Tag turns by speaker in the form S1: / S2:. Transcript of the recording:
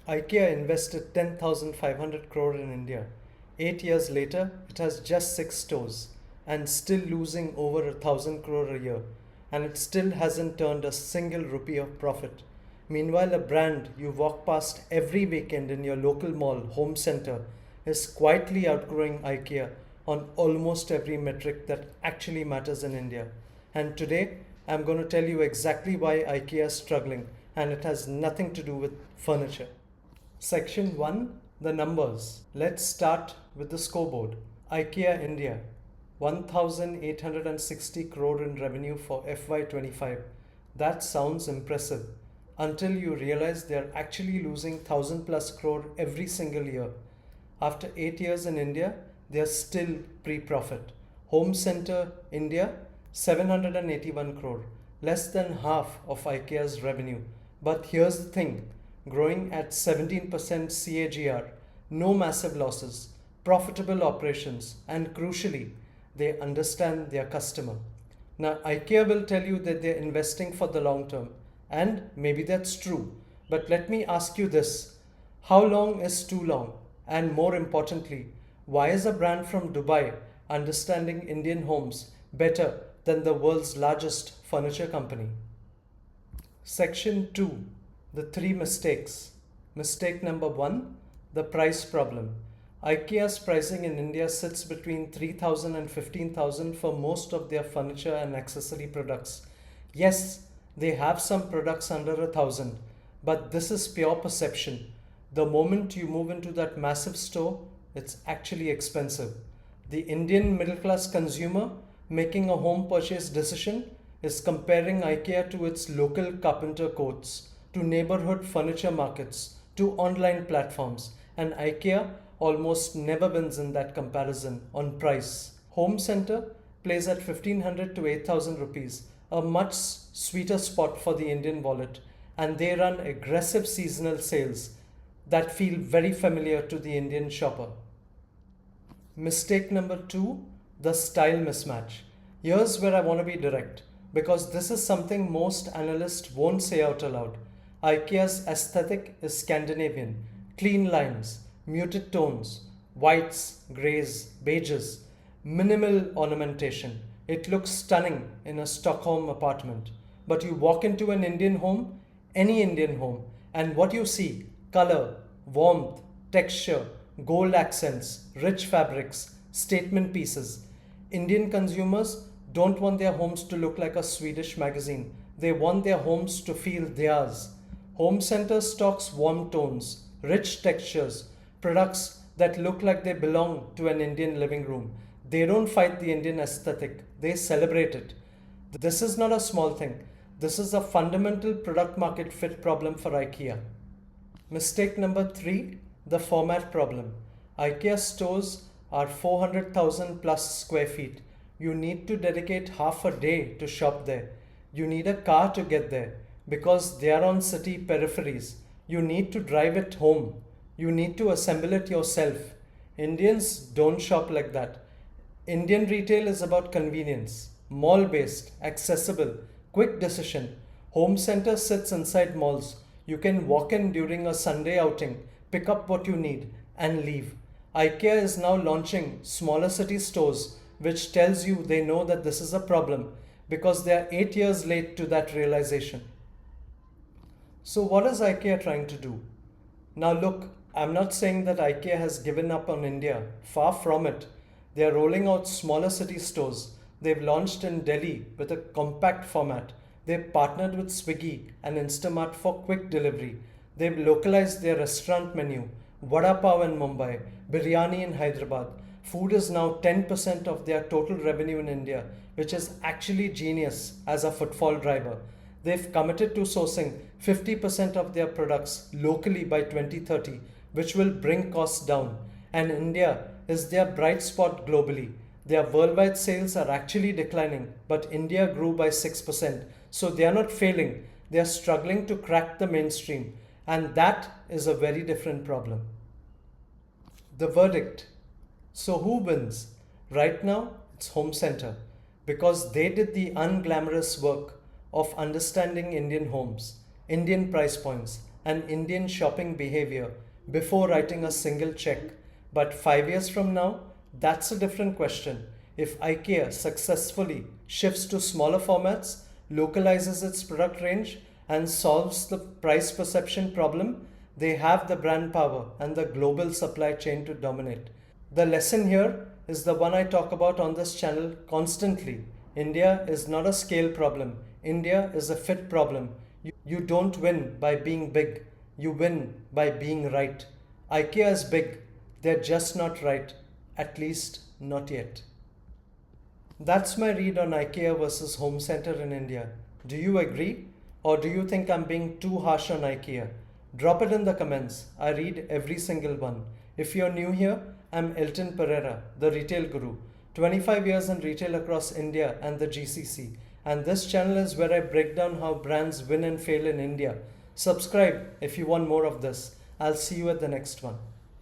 S1: IKEA invested 10,500 crore in India. 8 years later, it has just 6 stores and still losing over 1,000 crore a year. And it still hasn't turned a single rupee of profit. Meanwhile, a brand you walk past every weekend in your local mall, Homecenter, is quietly outgrowing IKEA on almost every metric that actually matters in India. And today, I'm going to tell you exactly why IKEA is struggling, and it has nothing to do with furniture. Section 1, the numbers. Let's start with the scoreboard. IKEA India, 1,860 crore in revenue for FY25. That sounds impressive until you realize they're actually losing 1,000 plus crore every single year. After 8 years in India, they're still pre-profit. Homecenter India, 781 crore, less than half of IKEA's revenue. But here's the thing, growing at 17% CAGR, no massive losses, profitable operations, and crucially, they understand their customer. Now, IKEA will tell you that they're investing for the long term, and maybe that's true. But let me ask you this, how long is too long? And more importantly, why is a brand from Dubai understanding Indian homes better than the world's largest furniture company? Section 2, the 3 mistakes. Mistake number 1, the price problem. IKEA's pricing in India sits between 3,000 and 15,000 for most of their furniture and accessory products. Yes, they have some products under 1,000, but this is pure perception. The moment you move into that massive store, it's actually expensive. The Indian middle class consumer making a home purchase decision is comparing IKEA to its local carpenter courts, to neighborhood furniture markets, to online platforms, and IKEA almost never wins in that comparison on price. Homecenter plays at 1,500 to 8,000 rupees, a much sweeter spot for the Indian wallet, and they run aggressive seasonal sales that feel very familiar to the Indian shopper. Mistake number 2, the style mismatch. Here's where I want to be direct, because this is something most analysts won't say out aloud. IKEA's aesthetic is Scandinavian, clean lines, muted tones, whites, greys, beiges, minimal ornamentation. It looks stunning in a Stockholm apartment. But you walk into an Indian home, any Indian home, and what you see, color, warmth, texture, gold accents, rich fabrics, statement pieces. Indian consumers don't want their homes to look like a Swedish magazine. They want their homes to feel theirs. Homecenter stocks warm tones, rich textures, products that look like they belong to an Indian living room. They don't fight the Indian aesthetic, they celebrate it. This is not a small thing. This is a fundamental product market fit problem for IKEA. Mistake number 3, the format problem. IKEA stores are 400,000 plus square feet. You need to dedicate half a day to shop there. You need a car to get there because they are on city peripheries. You need to drive it home. You need to assemble it yourself. Indians don't shop like that. Indian retail is about convenience, mall-based, accessible, quick decision. Homecenter sits inside malls. You can walk in during a Sunday outing, pick up what you need, and leave. IKEA is now launching smaller city stores, which tells you they know that this is a problem because they are 8 years late to that realization. So what is IKEA trying to do? Now look, I'm not saying that IKEA has given up on India. Far from it. They are rolling out smaller city stores. They've launched in Delhi with a compact format. They've partnered with Swiggy and Instamart for quick delivery. They've localized their restaurant menu. Vada pav in Mumbai, biryani in Hyderabad. Food is now 10% of their total revenue in India, which is actually genius as a footfall driver. They've committed to sourcing 50% of their products locally by 2030, which will bring costs down. And India is their bright spot globally. Their worldwide sales are actually declining, but India grew by 6%. So they are not failing. They are struggling to crack the mainstream. And that is a very different problem. The verdict. So who wins? Right now, it's Homecenter, because they did the unglamorous work of understanding Indian homes, Indian price points, and Indian shopping behavior before writing a single check. But 5 years from now, that's a different question. If IKEA successfully shifts to smaller formats, localizes its product range, and solves the price perception problem, they have the brand power and the global supply chain to dominate. The lesson here is the one I talk about on this channel constantly. India is not a scale problem. India is a fit problem. You don't win by being big. You win by being right. IKEA is big. They're just not right. At least not yet. That's my read on IKEA versus Homecenter in India. Do you agree? Or do you think I'm being too harsh on IKEA? Drop it in the comments. I read every single one. If you're new here, I'm Elton Pereira, the retail guru. 25 years in retail across India and the GCC. And this channel is where I break down how brands win and fail in India. Subscribe if you want more of this. I'll see you at the next one.